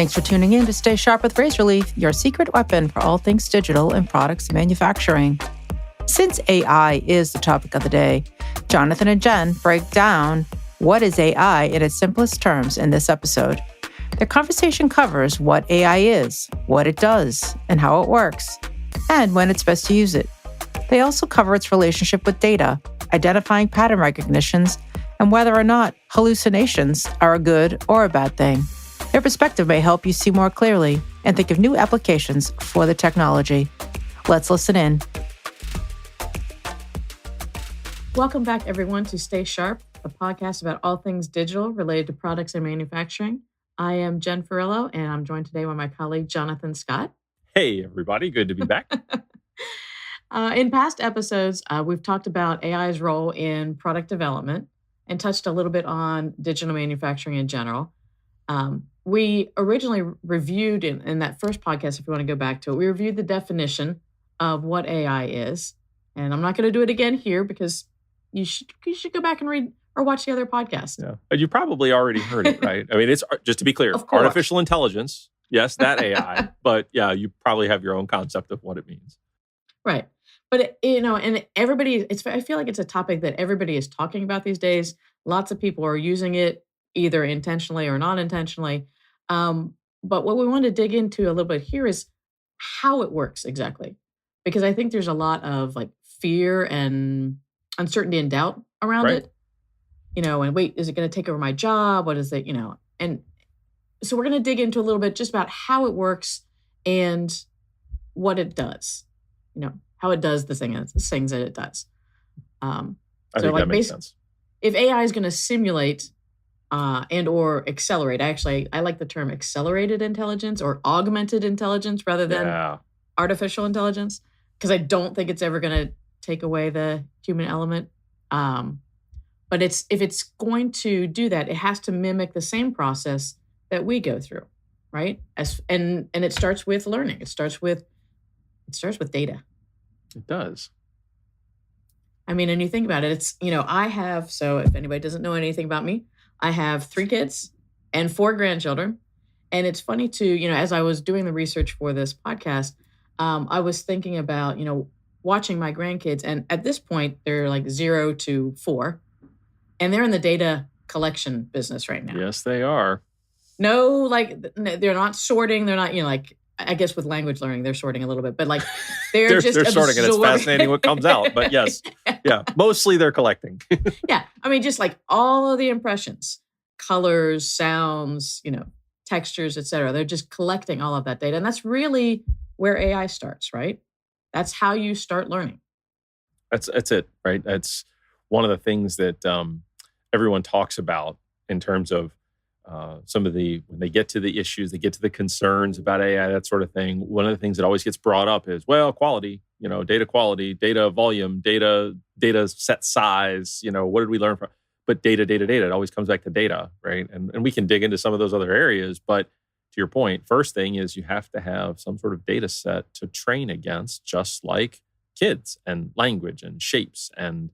Thanks for tuning in to Stay Sharp with Razorleaf, your secret weapon for all things digital and products manufacturing. Since AI is the topic of the day, Jonathan and Jen break down what is AI in its simplest terms in this episode. Their conversation covers what AI is, what it does, and how it works, and when it's best to use it. They also cover its relationship with data, identifying pattern recognitions, and whether or not hallucinations are a good or a bad thing. Their perspective may help you see more clearly and think of new applications for the technology. Let's listen in. Welcome back, everyone, to Stay Sharp, a podcast about all things digital related to products and manufacturing. I am Jen Ferrillo, and I'm joined today by my colleague, Jonathan Scott. Hey, everybody. Good to be back. In past episodes, we've talked about AI's role in product development and touched a little bit on digital manufacturing in general. We originally reviewed in that first podcast, if you want to go back to it, we reviewed the definition of what AI is. And I'm not going to do it again here because you should go back and read or watch the other podcast. Yeah. But you probably already heard it, right? I mean, it's just to be clear, artificial intelligence. Yes, that AI. But yeah, you probably have your own concept of what it means. Right. But, and everybody, I feel like it's a topic that everybody is talking about these days. Lots of people are using it either intentionally or not intentionally. But what we want to dig into a little bit here is how it works exactly. Because I think there's a lot of like fear and uncertainty and doubt around it. And wait, is it going to take over my job? What is it, And so we're going to dig into a little bit just about how it works and what it does, how it does the things that it does. I think that makes sense. If AI is going to simulate and or accelerate, I like the term accelerated intelligence or augmented intelligence rather than artificial intelligence, because I don't think it's ever going to take away the human element. But if it's going to do that, it has to mimic the same process that we go through, right? And it starts with learning. It starts with data. It does. I mean, and you think about it, it's, so if anybody doesn't know anything about me, I have 3 kids and 4 grandchildren. And it's funny to, as I was doing the research for this podcast, I was thinking about, watching my grandkids. And at this point, they're like 0 to 4. And they're in the data collection business right now. Yes, they are. No, they're not sorting. They're not, I guess with language learning, they're sorting a little bit, but they're sorting, and it's fascinating what comes out. But yes, yeah, mostly they're collecting. Yeah, I mean, just like all of the impressions, colors, sounds, textures, etc. They're just collecting all of that data, and that's really where AI starts, right? That's how you start learning. That's it, right? That's one of the things that everyone talks about in terms of when they get to the issues, they get to the concerns about AI, that sort of thing. One of the things that always gets brought up is, quality, data volume, data set size, what did we learn from? But data, it always comes back to data, right? And we can dig into some of those other areas. But to your point, first thing is you have to have some sort of data set to train against, just like kids and language and shapes and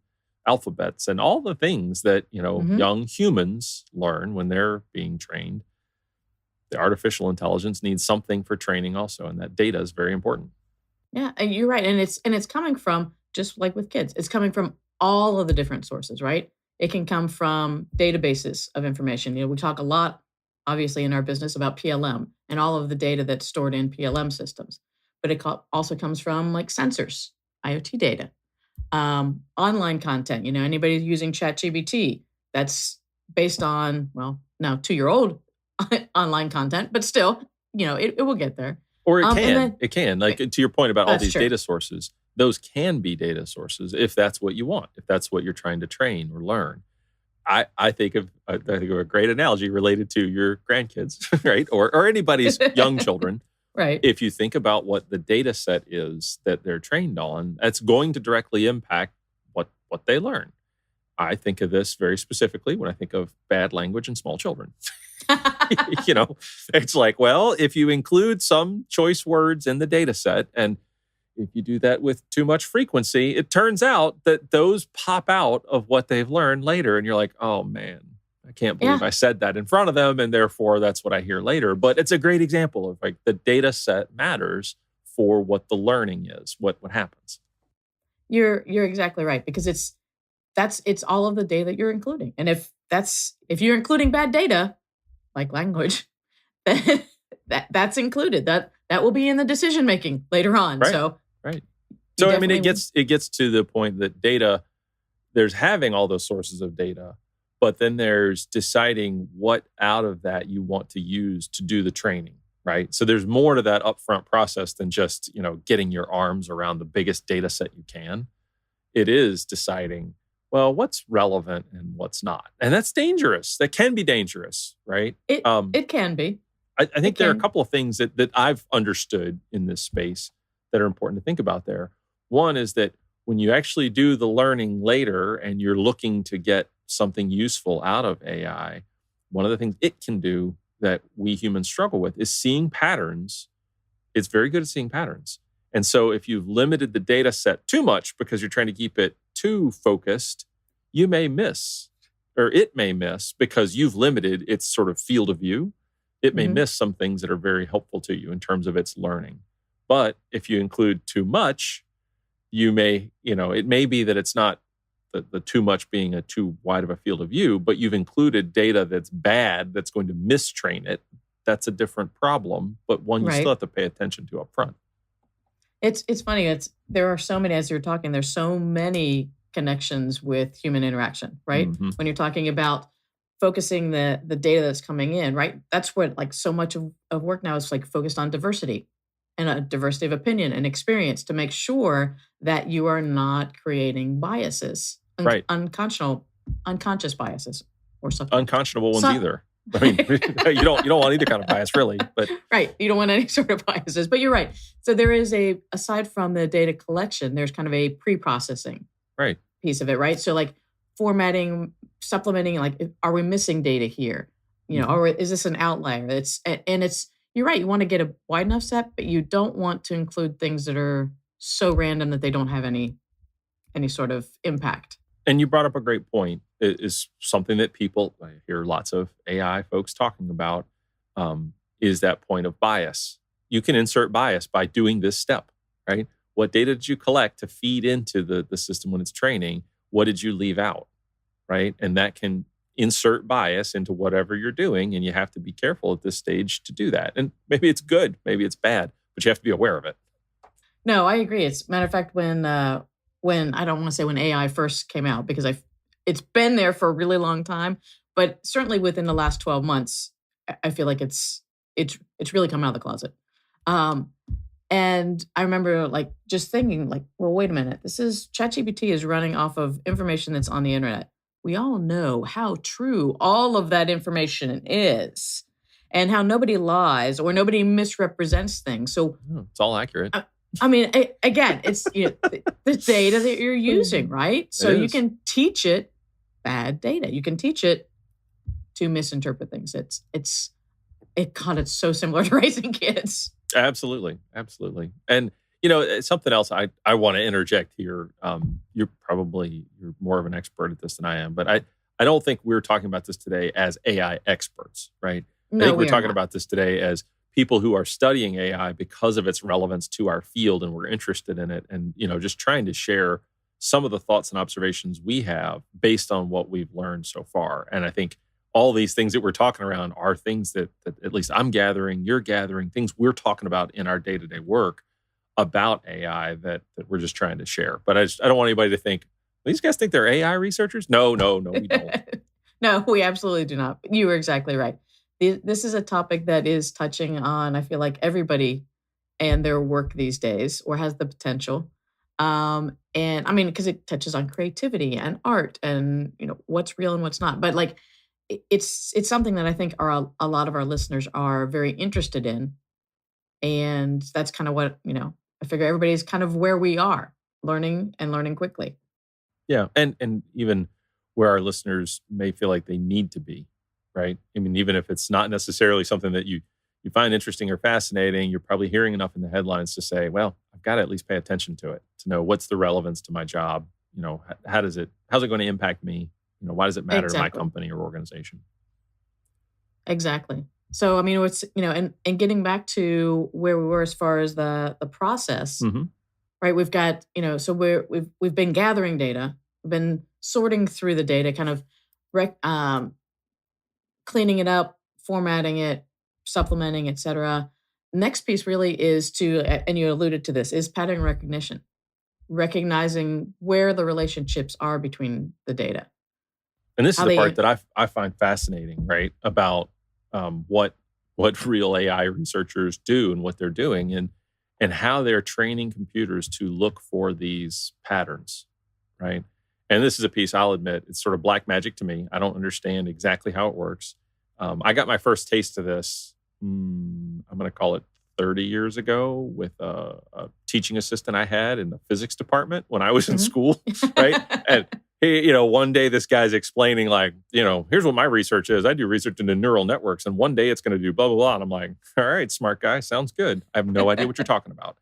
alphabets and all the things that, young humans learn when they're being trained. The artificial intelligence needs something for training also, and that data is very important. Yeah, and you're right. And it's coming from, just like with kids, it's coming from all of the different sources, right? It can come from databases of information. We talk a lot, obviously, in our business about PLM and all of the data that's stored in PLM systems. But it also comes from sensors, IoT data. Online content, anybody using ChatGPT, that's based on, now 2-year-old online content, but still, it will get there. Or it can. To your point about all these data sources, those can be data sources if that's what you want, if that's what you're trying to train or learn. I think of a great analogy related to your grandkids, right? Or anybody's young children. Right. If you think about what the data set is that they're trained on, that's going to directly impact what they learn. I think of this very specifically when I think of bad language in small children. It's if you include some choice words in the data set, and if you do that with too much frequency, it turns out that those pop out of what they've learned later. And you're like, oh man, I can't believe I said that in front of them, and therefore that's what I hear later. But it's a great example of like the data set matters for what the learning is, what happens. You're exactly right, because it's all of the data that you're including. And if you're including bad data, like language, then that's included. That will be in the decision making later on. Right. So right. So I mean, it gets to the point that data, there's having all those sources of data, but then there's deciding what out of that you want to use to do the training, right? So there's more to that upfront process than just, getting your arms around the biggest data set you can. It is deciding, well, what's relevant and what's not. And that's dangerous. That can be dangerous, right? It can be. I think there are a couple of things that I've understood in this space that are important to think about there. One is that when you actually do the learning later and you're looking to get something useful out of AI, one of the things it can do that we humans struggle with is seeing patterns. It's very good at seeing patterns. And so if you've limited the data set too much because you're trying to keep it too focused, you may miss, or it may miss, because you've limited its sort of field of view. It may miss some things that are very helpful to you in terms of its learning. But if you include too much, you may, it may be that it's not the too much being a too wide of a field of view, but you've included data that's bad, that's going to mistrain it. That's a different problem, but one you still have to pay attention to up front. It's funny. There are so many, as you're talking, there's so many connections with human interaction, right? Mm-hmm. When you're talking about focusing the data that's coming in, right? That's what like so much of work now is like focused on diversity and a diversity of opinion and experience to make sure that you are not creating biases, unconscious biases or something. Unconscionable ones either. I mean, you don't want either kind of bias, really. But right, you don't want any sort of biases. But you're right. So there is aside from the data collection, there's kind of a pre-processing piece of it, right? So like formatting, supplementing, like are we missing data here? Or is this an outlier? You're right. You want to get a wide enough set, but you don't want to include things that are so random that they don't have any sort of impact. And you brought up a great point. It is something that I hear lots of AI folks talking about, is that point of bias. You can insert bias by doing this step, right? What data did you collect to feed into the system when it's training? What did you leave out, right? And that can insert bias into whatever you're doing, and you have to be careful at this stage to do that. And maybe it's good, maybe it's bad, but you have to be aware of it. No, I agree. It's matter of fact, when I don't want to say when AI first came out, because it's been there for a really long time, but certainly within the last 12 months, I feel like it's really come out of the closet. And I remember like just thinking like, well, wait a minute, ChatGPT is running off of information that's on the internet. We all know how true all of that information is and how nobody lies or nobody misrepresents things. So it's all accurate. I mean, again, it's the data that you're using, right? So you can teach it bad data. You can teach it to misinterpret things. It's so similar to raising kids. Absolutely. And something else I want to interject here. You're more of an expert at this than I am, but I don't think we're talking about this today as AI experts, right? No, I think we're talking about this today as people who are studying AI because of its relevance to our field and we're interested in it, and just trying to share some of the thoughts and observations we have based on what we've learned so far. And I think all these things that we're talking around are things that at least I'm gathering, you're gathering, things we're talking about in our day-to-day work about AI that we're just trying to share. But I don't want anybody to think, these guys think they're AI researchers? No, we don't. No, we absolutely do not. You were exactly right. This is a topic that is touching on, I feel like, everybody and their work these days, or has the potential. And I mean, because it touches on creativity and art and, what's real and what's not. But like, it's something that I think a lot of our listeners are very interested in. And that's kind of what, I figure everybody's kind of where we are, learning and learning quickly. Yeah. And even where our listeners may feel like they need to be, right? I mean, even if it's not necessarily something that you find interesting or fascinating, you're probably hearing enough in the headlines to say, well, I've got to at least pay attention to it, to know what's the relevance to my job. How's it going to impact me? Why does it matter to my Exactly. company or organization? Exactly. So, I mean, it's, and getting back to where we were as far as the process, Hmm. right? We've got, so we've been gathering data, we've been sorting through the data, kind of rec, cleaning it up, formatting it, supplementing, et cetera. Next piece really is and you alluded to this, is pattern recognition, recognizing where the relationships are between the data. And this is How the part they that I find fascinating, right? About what real AI researchers do and what they're doing, and how they're training computers to look for these patterns, right? And this is a piece, I'll admit, it's sort of black magic to me. I don't understand exactly how it works. I got my first taste of this. I'm going to call it 30 years ago with a teaching assistant I had in the physics department when I was in Mhm. school, right? And one day this guy's explaining like, here's what my research is. I do research into neural networks, and one day it's going to do blah, blah, blah. And I'm like, all right, smart guy, sounds good. I have no idea what you're talking about.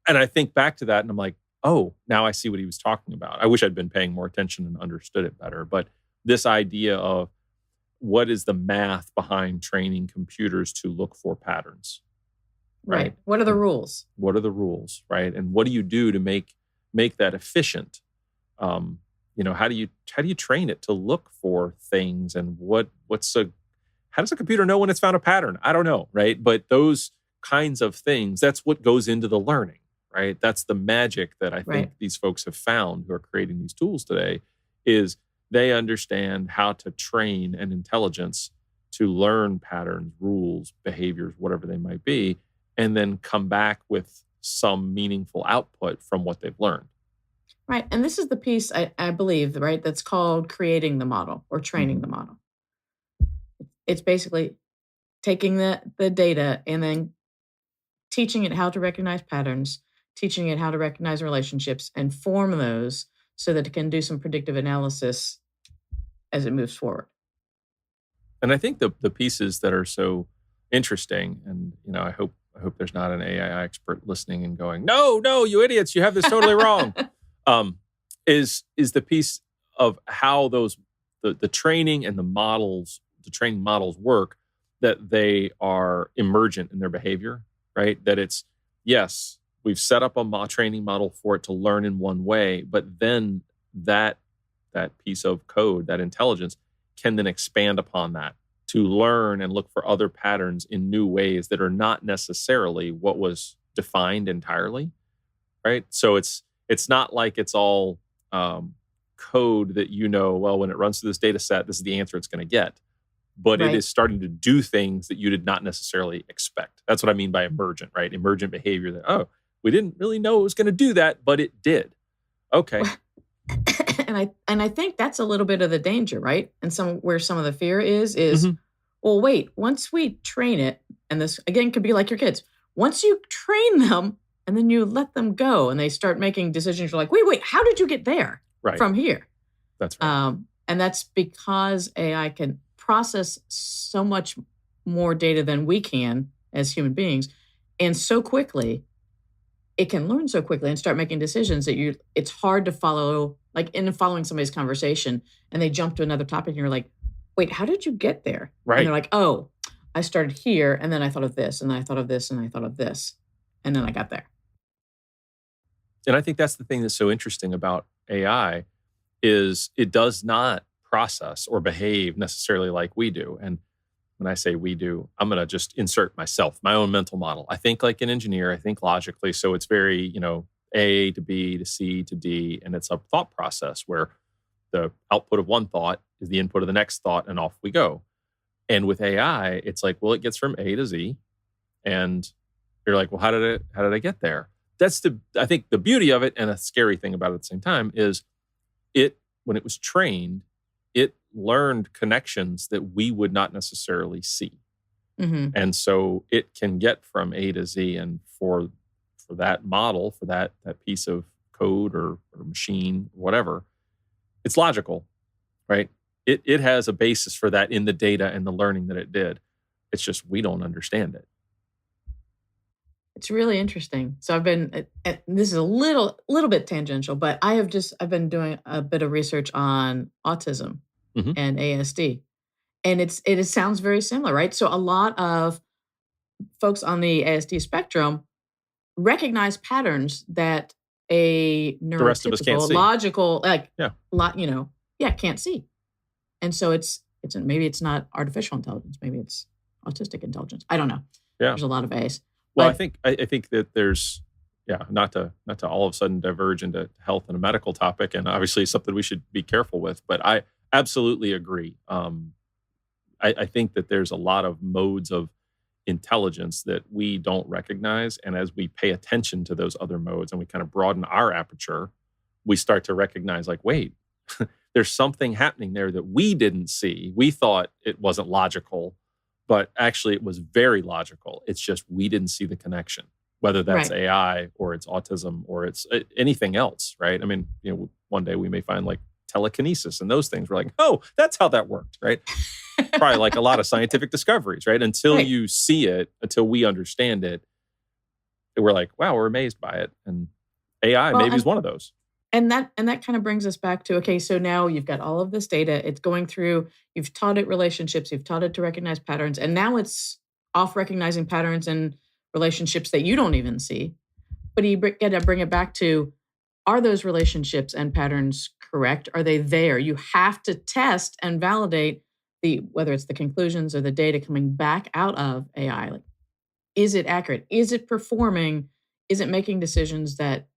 And I think back to that and I'm like, oh, now I see what he was talking about. I wish I'd been paying more attention and understood it better. But this idea of what is the math behind training computers to look for patterns, right? Right. What are the And rules? what are the rules, right? And what do you do to make that efficient? Um, how do you train it to look for things, and how does a computer know when it's found a pattern? I don't know, right? But those kinds of things, that's what goes into the learning, right? That's the magic that I think Right. these folks have found who are creating these tools today, is they understand how to train an intelligence to learn patterns, rules, behaviors, whatever they might be, and then come back with some meaningful output from what they've learned. Right. And this is the piece I believe, right, that's called creating the model or Hmm. training the model. It's basically taking the data and then teaching it how to recognize patterns, teaching it how to recognize relationships and form those so that it can do some predictive analysis as it moves forward. And I think the pieces that are so interesting, and I hope there's not an AI expert listening and going, no, no, you idiots, you have this totally wrong. Um, is the piece of how the training and the training models work, that they are emergent in their behavior, right? That it's, yes, we've set up a training model for it to learn in one way, but then that that piece of code, that intelligence, can then expand upon that to learn and look for other patterns in new ways that are not necessarily what was defined entirely, right? So it's not like it's all code that, well, when it runs through this data set, this is the answer it's going to get. But it Right. is starting to do things that you did not necessarily expect. That's what I mean by emergent, right? Emergent behavior that, oh, we didn't really know it was going to do that, but it did. Okay. And I think that's a little bit of the danger, right? And some of the fear is, Hmm. well, wait, once we train it, and this again could be like your kids, once you train them and then you let them go and they start making decisions, you're like, wait, how did you get there Right. from here? That's right. And that's because AI can process so much more data than we can as human beings, and so quickly it can learn so quickly and start making decisions that it's hard to follow, like in following somebody's conversation and they jump to another topic and you're like, wait, how did you get there? And they're Right. like, oh, I started here and then I thought of this and then I thought of this and I thought of this. And then I got there. And I think that's the thing that's so interesting about AI, is it does not process or behave necessarily like we do. And when I say we do, I'm going to just insert myself, my own mental model. I think like an engineer, I think logically. So it's very, A to B to C to D. And it's a thought process where the output of one thought is the input of the next thought, and off we go. And with AI, it's like, well, it gets from A to Z. And you're like, well, how did I get there? I think the beauty of it, and a scary thing about it at the same time, is when it was trained, it learned connections that we would not necessarily see. Hmm. And so it can get from A to Z. And for that model, for that piece of code or machine, whatever, it's logical, right? It has a basis for that in the data and the learning that it did. It's just we don't understand it. It's really interesting. So I've been, this is a little bit tangential, but I've been doing a bit of research on autism Hmm. and ASD. And it sounds very similar, right? So a lot of folks on the ASD spectrum recognize patterns that a The rest of us can't neurotypical, see. logical, like, Yeah. can't see. And so maybe it's not artificial intelligence, maybe it's autistic intelligence. I don't know. Yeah. There's a lot of A's, Well, but I think that there's, yeah, not to all of a sudden diverge into health and a medical topic, and obviously something we should be careful with. But I absolutely agree. I think that there's a lot of modes of intelligence that we don't recognize, and as we pay attention to those other modes and we kind of broaden our aperture, we start to recognize, like, wait, there's something happening there that we didn't see. We thought it wasn't logical, but actually it was very logical. It's just we didn't see the connection, whether that's right. AI or it's autism or it's anything else, right? I mean, one day we may find like telekinesis and those things. We're like, oh, that's how that worked, right? Probably like a lot of scientific discoveries, right? Until Right. you see it, until we understand it, we're like, wow, we're amazed by it. And AI Well, maybe is one of those. and that kind of brings us back to, okay, so now you've got all of this data, it's going through, you've taught it relationships, you've taught it to recognize patterns, and now it's off recognizing patterns and relationships that you don't even see. But you got to bring it back to, are those relationships and patterns correct? Are they there? You have to test and validate whether it's the conclusions or the data coming back out of AI. Like, is it accurate? Is it performing? Is it making decisions that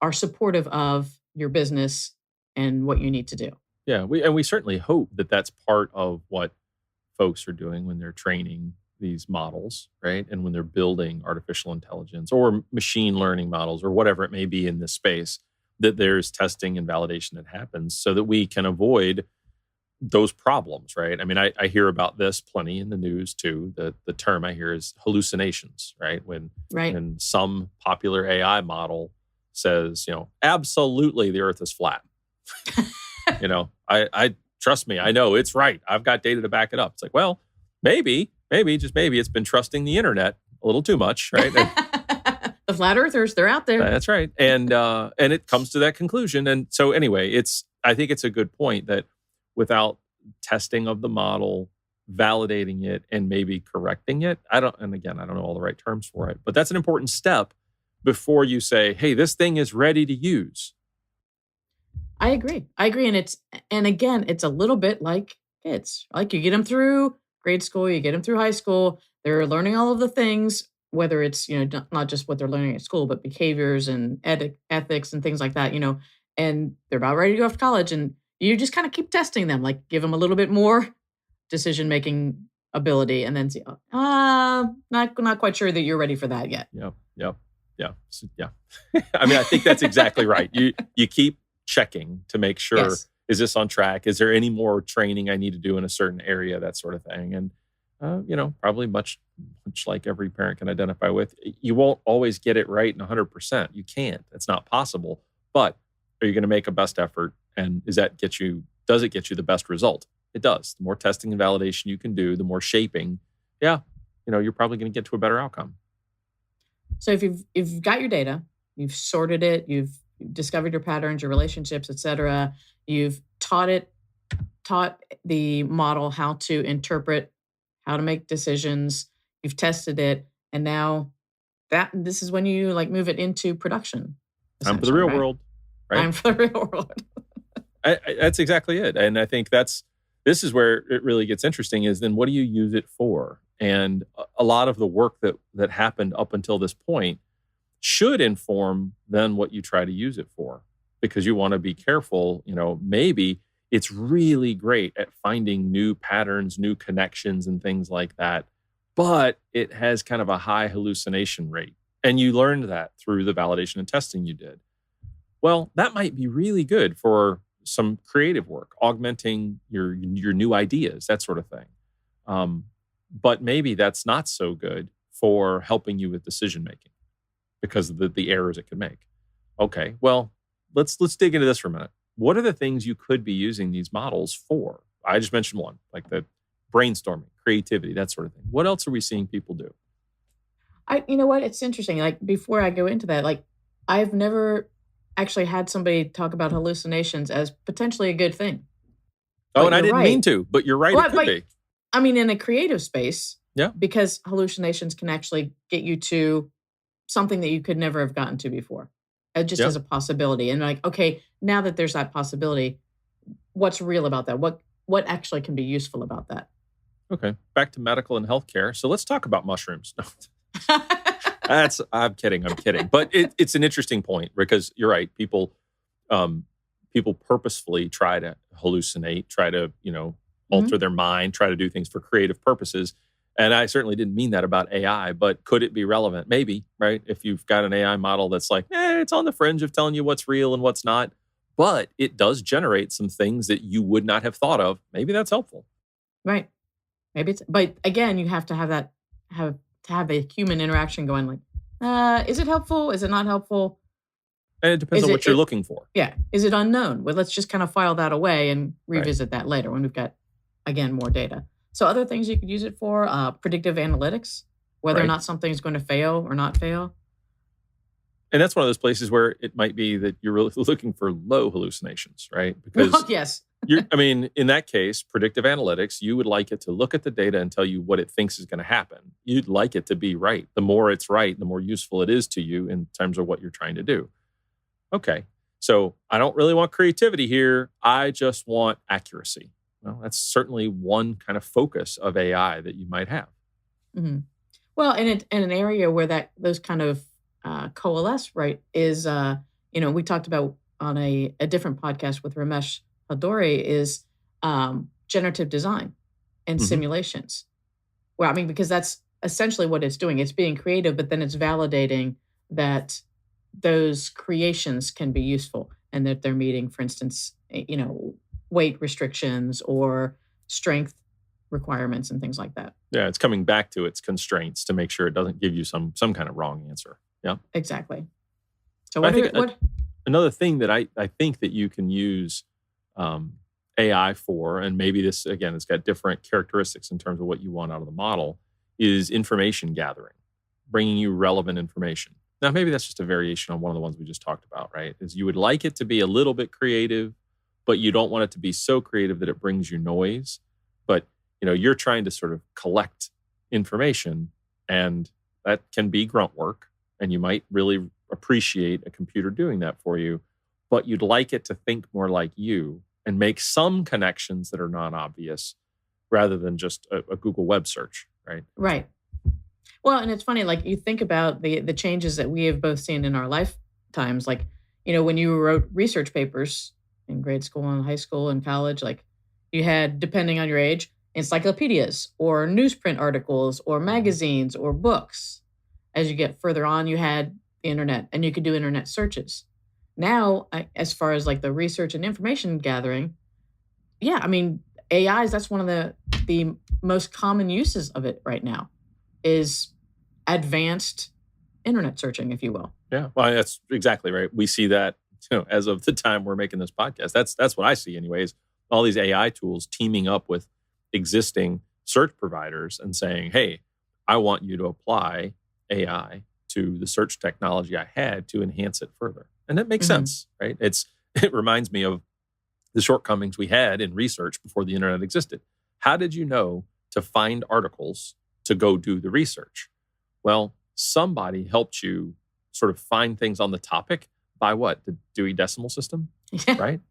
are supportive of your business and what you need to do? Yeah, we certainly hope that that's part of what folks are doing when they're training these models, right? And when they're building artificial intelligence or machine learning models or whatever it may be in this space, that there's testing and validation that happens so that we can avoid those problems, right? I mean, I hear about this plenty in the news too. The term I hear is hallucinations, right? Right. When some popular AI model says, absolutely the earth is flat. I trust me, I know it's right. I've got data to back it up. It's like, well, maybe, just maybe it's been trusting the internet a little too much, right? The flat earthers, they're out there. That's right. And it comes to that conclusion. And so anyway, I think it's a good point that without testing of the model, validating it, and maybe correcting it, I don't know all the right terms for it, but that's an important step before you say, hey, this thing is ready to use. I agree. And again, it's a little bit like kids. Like, you get them through grade school, you get them through high school, they're learning all of the things, whether it's, not just what they're learning at school, but behaviors and ethics and things like that, and they're about ready to go off to college, and you just kind of keep testing them, like give them a little bit more decision-making ability and then see, not quite sure that you're ready for that yet. Yep. Yeah. I mean, I think that's exactly right. You keep checking to make sure, Yes. Is this on track? Is there any more training I need to do in a certain area? That sort of thing. And, probably much like every parent can identify with, you won't always get it right and 100%. You can't. It's not possible. But are you going to make a best effort? And does it get you the best result? It does. The more testing and validation you can do, the more shaping, you're probably going to get to a better outcome. So if you've got your data, you've sorted it, you've discovered your patterns, your relationships, et cetera, you've taught the model how to interpret, how to make decisions, you've tested it, and now this is when you like move it into production. Time for the real world, right? Time for the real world. That's exactly it. And I think this is where it really gets interesting, is then what do you use it for? And a lot of the work that happened up until this point should inform then what you try to use it for, because you want to be careful. Maybe it's really great at finding new patterns, new connections and things like that, but it has kind of a high hallucination rate. And you learned that through the validation and testing you did. Well, that might be really good for some creative work, augmenting your new ideas, that sort of thing. But maybe that's not so good for helping you with decision making because of the errors it could make. Okay, well, let's dig into this for a minute. What are the things you could be using these models for? I just mentioned one, like the brainstorming, creativity, that sort of thing. What else are we seeing people do? You know what? It's interesting. Like, before I go into that, like, I've never actually had somebody talk about hallucinations as potentially a good thing. Oh, But and I you're didn't mean right. to, but you're right. Well, It could but be. I mean, in a creative space, Yeah. because hallucinations can actually get you to something that you could never have gotten to before, just Yeah. as a possibility. And like, okay, now that there's that possibility, what's real about that? What actually can be useful about that? Okay. Back to medical and healthcare. So let's talk about mushrooms. I'm kidding. But it's an interesting point because you're right. People purposefully try to hallucinate, try to, alter their mind, try to do things for creative purposes. And I certainly didn't mean that about AI, but could it be relevant? Maybe, right? If you've got an AI model that's like, it's on the fringe of telling you what's real and what's not, but it does generate some things that you would not have thought of. Maybe that's helpful. Right. Maybe but again, you have to have a human interaction going like, is it helpful? Is it not helpful? And it depends on what you're looking for. Yeah. Is it unknown? Well, let's just kind of file that away and revisit that later when we've got, again, more data. So other things you could use it for, predictive analytics, whether or not something's going to fail or not fail. And that's one of those places where it might be that you're really looking for low hallucinations, right? Because yes. in that case, predictive analytics, you would like it to look at the data and tell you what it thinks is going to happen. You'd like it to be right. The more it's right, the more useful it is to you in terms of what you're trying to do. Okay, so I don't really want creativity here. I just want accuracy. Well, that's certainly one kind of focus of AI that you might have. Mm-hmm. Well, in an area where those kind of coalesce, right, is, we talked about on a different podcast with Ramesh Hadori is generative design and simulations. Well, because that's essentially what it's doing. It's being creative, but then it's validating that those creations can be useful and that they're meeting, for instance, weight restrictions or strength requirements and things like that. Yeah, it's coming back to its constraints to make sure it doesn't give you some kind of wrong answer. Yeah, exactly. So another thing that I think that you can use AI for, and maybe this, again, it's got different characteristics in terms of what you want out of the model, is information gathering, bringing you relevant information. Now, maybe that's just a variation on one of the ones we just talked about, right? Is you would like it to be a little bit creative, but you don't want it to be so creative that it brings you noise. But, you're trying to sort of collect information, and that can be grunt work, and you might really appreciate a computer doing that for you, but you'd like it to think more like you and make some connections that are not obvious rather than just a Google web search, right? Right. Well, and it's funny, like you think about the changes that we have both seen in our lifetimes, like, when you wrote research papers in grade school and high school and college, like you had, depending on your age, encyclopedias or newsprint articles or magazines or books. As you get further on, you had the internet and you could do internet searches. Now, as far as like the research and information gathering, AIs, that's one of the most common uses of it right now is advanced internet searching, if you will. Yeah, well, that's exactly right. We see that, as of the time we're making this podcast. That's what I see anyways. All these AI tools teaming up with existing search providers and saying, hey, I want you to apply AI to the search technology I had to enhance it further. And that makes sense, right? It reminds me of the shortcomings we had in research before the internet existed. How did you know to find articles to go do the research? Well, somebody helped you sort of find things on the topic by what? The Dewey Decimal System, right?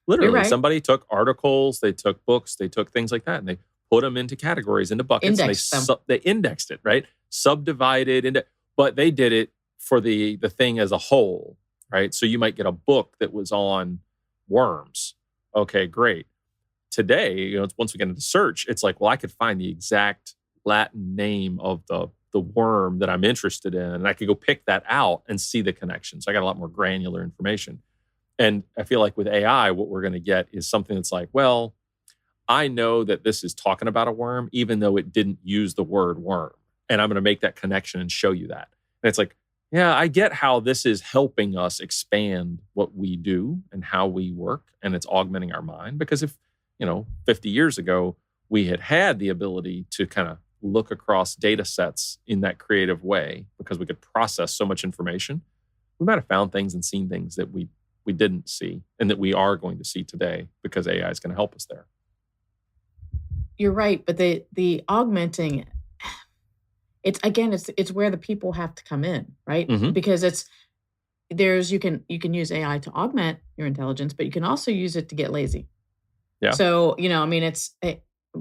Literally, right. Somebody took articles, they took books, they took things like that, and they put them into categories, into buckets, they indexed it, right? Subdivided, but they did it for the thing as a whole, right? So you might get a book that was on worms. Okay, great. Today, once we get into search, it's like, well, I could find the exact Latin name of the worm that I'm interested in, and I could go pick that out and see the connections. I got a lot more granular information. And I feel like with AI, what we're going to get is something that's like, well, I know that this is talking about a worm, even though it didn't use the word worm. And I'm going to make that connection and show you that. And it's like, yeah, I get how this is helping us expand what we do and how we work, and it's augmenting our mind. Because if, 50 years ago, we had the ability to kind of look across data sets in that creative way because we could process so much information, we might have found things and seen things that we we didn't see and that we are going to see today because AI is going to help us there. You're right, but the augmenting, it's where the people have to come in, right? Mm-hmm. Because you can use AI to augment your intelligence, but you can also use it to get lazy. Yeah. So,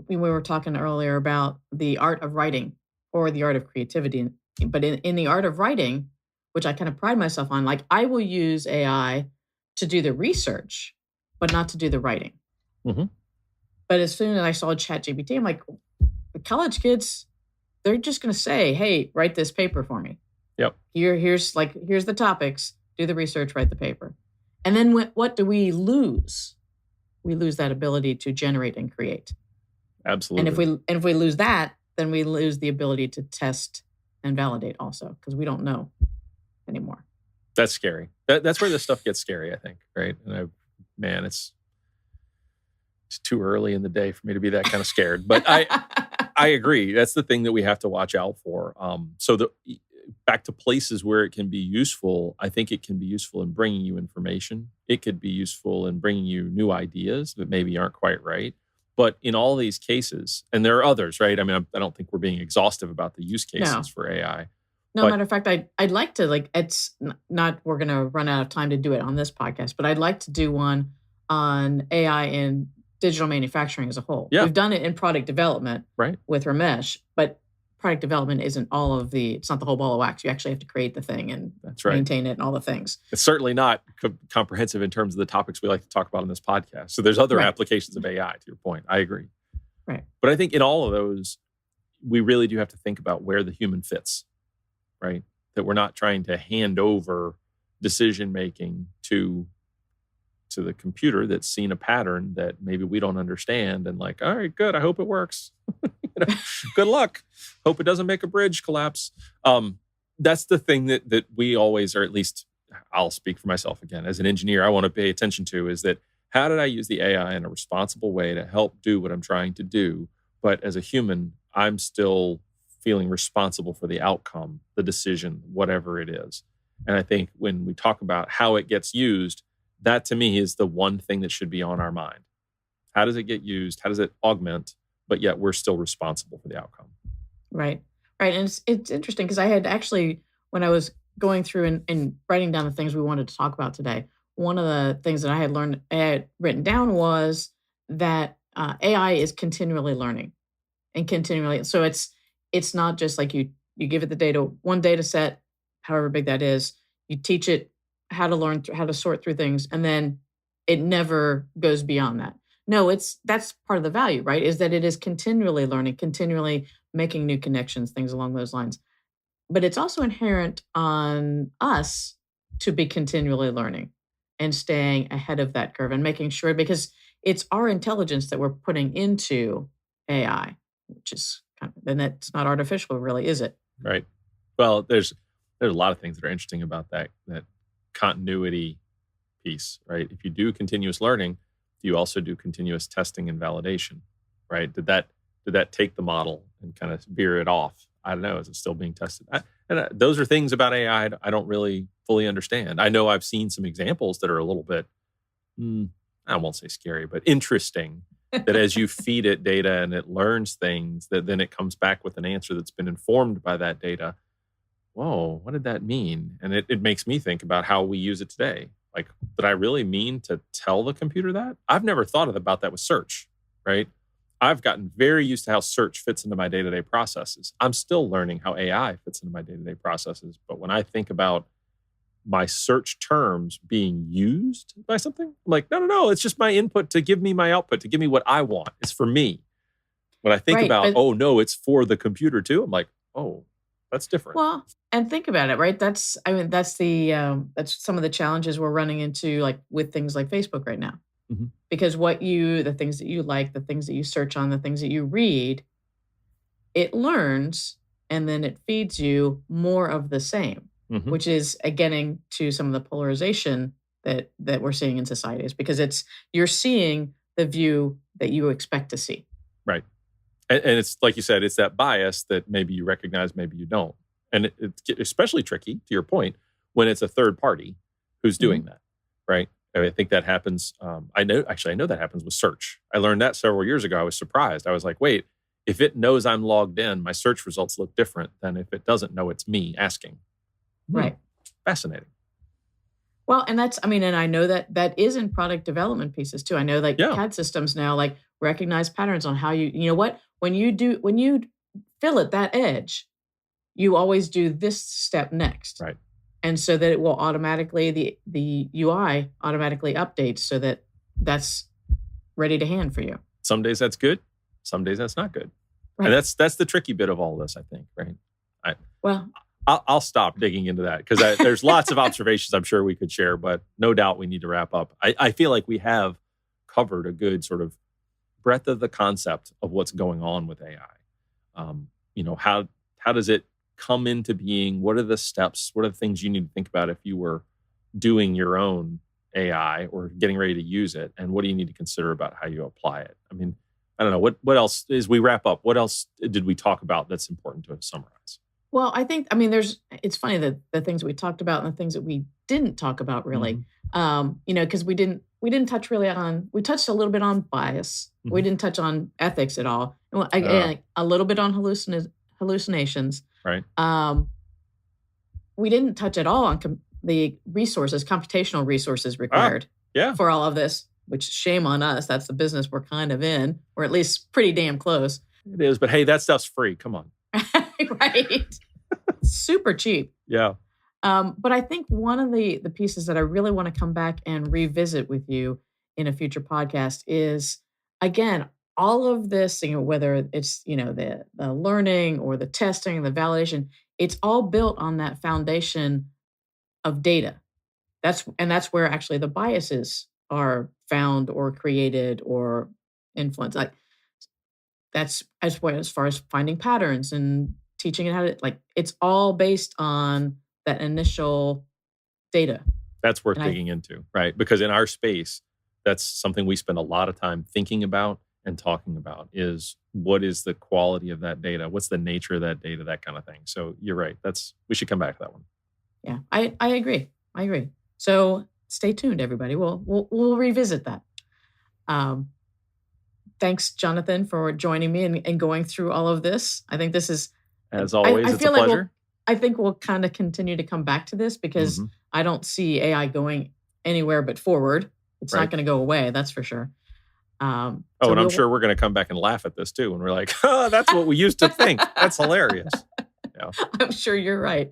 we were talking earlier about the art of writing or the art of creativity, but in the art of writing, which I kind of pride myself on, like I will use AI to do the research, but not to do the writing. Mm-hmm. But as soon as I saw ChatGPT, I'm like, the college kids, they're just going to say, "Hey, write this paper for me." Yep. Here's the topics. Do the research. Write the paper. And then what do we lose? We lose that ability to generate and create. Absolutely. And if we lose that, then we lose the ability to test and validate also because we don't know anymore. That's scary. That's where this stuff gets scary, I think. Right? And it's too early in the day for me to be that kind of scared. But I agree. That's the thing that we have to watch out for. Back to places where it can be useful, I think it can be useful in bringing you information. It could be useful in bringing you new ideas that maybe aren't quite right. But in all these cases, and there are others, right? I mean, I don't think we're being exhaustive about the use cases for AI. No, matter of fact, I'd like to, it's not, we're going to run out of time to do it on this podcast, but I'd like to do one on AI in digital manufacturing as a whole. Yeah. We've done it in product development with Ramesh, but product development isn't it's not the whole ball of wax. You actually have to create the thing and maintain it and all the things. It's certainly not comprehensive in terms of the topics we like to talk about on this podcast. So there's other applications of AI, to your point. I agree. Right. But I think in all of those, we really do have to think about where the human fits, right? That we're not trying to hand over decision-making to the computer that's seen a pattern that maybe we don't understand and like, all right, good, I hope it works. Good luck. Hope it doesn't make a bridge collapse. That's the thing that we always, or at least I'll speak for myself again, as an engineer, I want to pay attention to is that how did I use the AI in a responsible way to help do what I'm trying to do? But as a human, I'm still feeling responsible for the outcome, the decision, whatever it is. And I think when we talk about how it gets used, that to me is the one thing that should be on our mind. How does it get used? How does it augment? But yet we're still responsible for the outcome. Right. And it's interesting because I had actually, when I was going through and writing down the things we wanted to talk about today, one of the things that I had written down was that AI is continually learning and continually. So it's not just like you give it the data, one data set, however big that is, you teach it how to learn, how to sort through things, and then it never goes beyond that. No, that's part of the value, right? Is that it is continually learning, continually making new connections, things along those lines. But it's also inherent on us to be continually learning and staying ahead of that curve and making sure, because it's our intelligence that we're putting into AI, which is and that's not artificial, really, is it? Right. Well, there's a lot of things that are interesting about that continuity piece, right? If you do continuous learning, you also do continuous testing and validation, right? Did that take the model and kind of veer it off? I don't know. Is it still being tested? Those are things about AI I don't really fully understand. I know I've seen some examples that are a little bit, I won't say scary, but interesting. That as you feed it data and it learns things, that then it comes back with an answer that's been informed by that data. Whoa, what did that mean? And it makes me think about how we use it today. Like, did I really mean to tell the computer that? I've never thought about that with search, right? I've gotten very used to how search fits into my day-to-day processes. I'm still learning how AI fits into my day-to-day processes. But when I think about my search terms being used by something, I'm like, no, it's just my input to give me my output, to give me what I want. It's for me. When I think about, it's for the computer too, I'm like, oh, that's different. Well, and think about it, right? That's that's some of the challenges we're running into, like with things like Facebook right now. Mm-hmm. Because the things that you like, the things that you search on, the things that you read, it learns and then it feeds you more of the same, which is getting to some of the polarization that we're seeing in societies, because you're seeing the view that you expect to see. Right. And it's like you said, it's that bias that maybe you recognize, maybe you don't. And it's especially tricky, to your point, when it's a third party who's doing that, right? I think that happens. I know that happens with search. I learned that several years ago. I was surprised. I was like, wait, if it knows I'm logged in, my search results look different than if it doesn't know it's me asking. Right. Fascinating. Well, and and I know that is in product development pieces too. I know CAD systems now recognize patterns on how you know what, when you fillet that edge, you always do this step next. Right. And so that it will automatically, the UI automatically updates so that that's ready to hand for you. Some days that's good. Some days that's not good. Right. And that's the tricky bit of all this, I think, right? I'll stop digging into that because there's lots of observations I'm sure we could share, but no doubt we need to wrap up. I feel like we have covered a good sort of breadth of the concept of what's going on with AI. How does it come into being? What are the steps? What are the things you need to think about if you were doing your own AI or getting ready to use it? And what do you need to consider about how you apply it? I mean, I don't know. What else, as we wrap up, what else did we talk about that's important to summarize? Well, I think, it's funny that the things we talked about and the things that we didn't talk about really, because we didn't touch really on, we touched a little bit on bias. We didn't touch on ethics at all. And a little bit on hallucinations. Right. We didn't touch at all on the resources, computational resources required for all of this, which shame on us. That's the business we're kind of in, or at least pretty damn close. It is, but hey, that stuff's free. Come on. Right. Super cheap. Yeah. But I think one of the pieces that I really want to come back and revisit with you in a future podcast is, again, all of this, whether it's, the learning or the testing, the validation, it's all built on that foundation of data. That's where actually the biases are found or created or influenced. That's as far as finding patterns and teaching it how to, it's all based on that initial data. That's worth digging into, right? Because in our space, that's something we spend a lot of time thinking about and talking about is what is the quality of that data? What's the nature of that data? That kind of thing. So you're right. We should come back to that one. Yeah, I agree. So stay tuned, everybody. We'll revisit that. Thanks, Jonathan, for joining me and going through all of this. I think this is, as always, it's a pleasure. I think we'll kind of continue to come back to this because I don't see AI going anywhere but forward. It's not going to go away, that's for sure. And I'm sure we're going to come back and laugh at this too. And we're like, that's what we used to think. That's hilarious. Yeah. I'm sure you're right.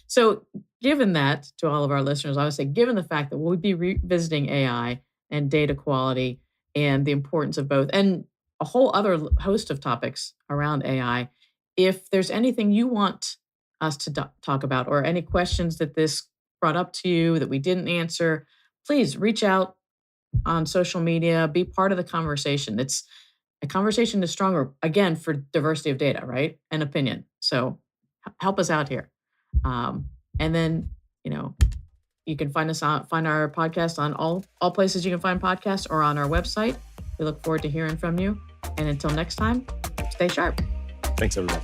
So given that, to all of our listeners, I would say, given the fact that we'll be revisiting AI and data quality and the importance of both, and a whole other host of topics around AI, if there's anything you want us to talk about or any questions that this brought up to you that we didn't answer, please reach out on social media, be part of the conversation. A conversation is stronger, again, for diversity of data, right? And opinion. So help us out here. And then, you can find our podcast on all places you can find podcasts or on our website. We look forward to hearing from you. And until next time, stay sharp. Thanks, everybody.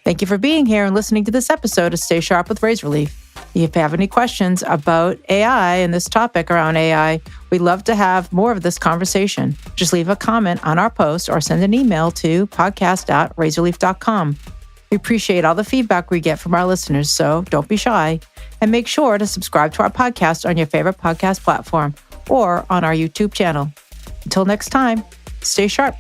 Thank you for being here and listening to this episode of Stay Sharp with Razorleaf. If you have any questions about AI and this topic around AI, we'd love to have more of this conversation. Just leave a comment on our post or send an email to podcast@razorleaf.com. We appreciate all the feedback we get from our listeners, so don't be shy. And make sure to subscribe to our podcast on your favorite podcast platform or on our YouTube channel. Until next time, stay sharp.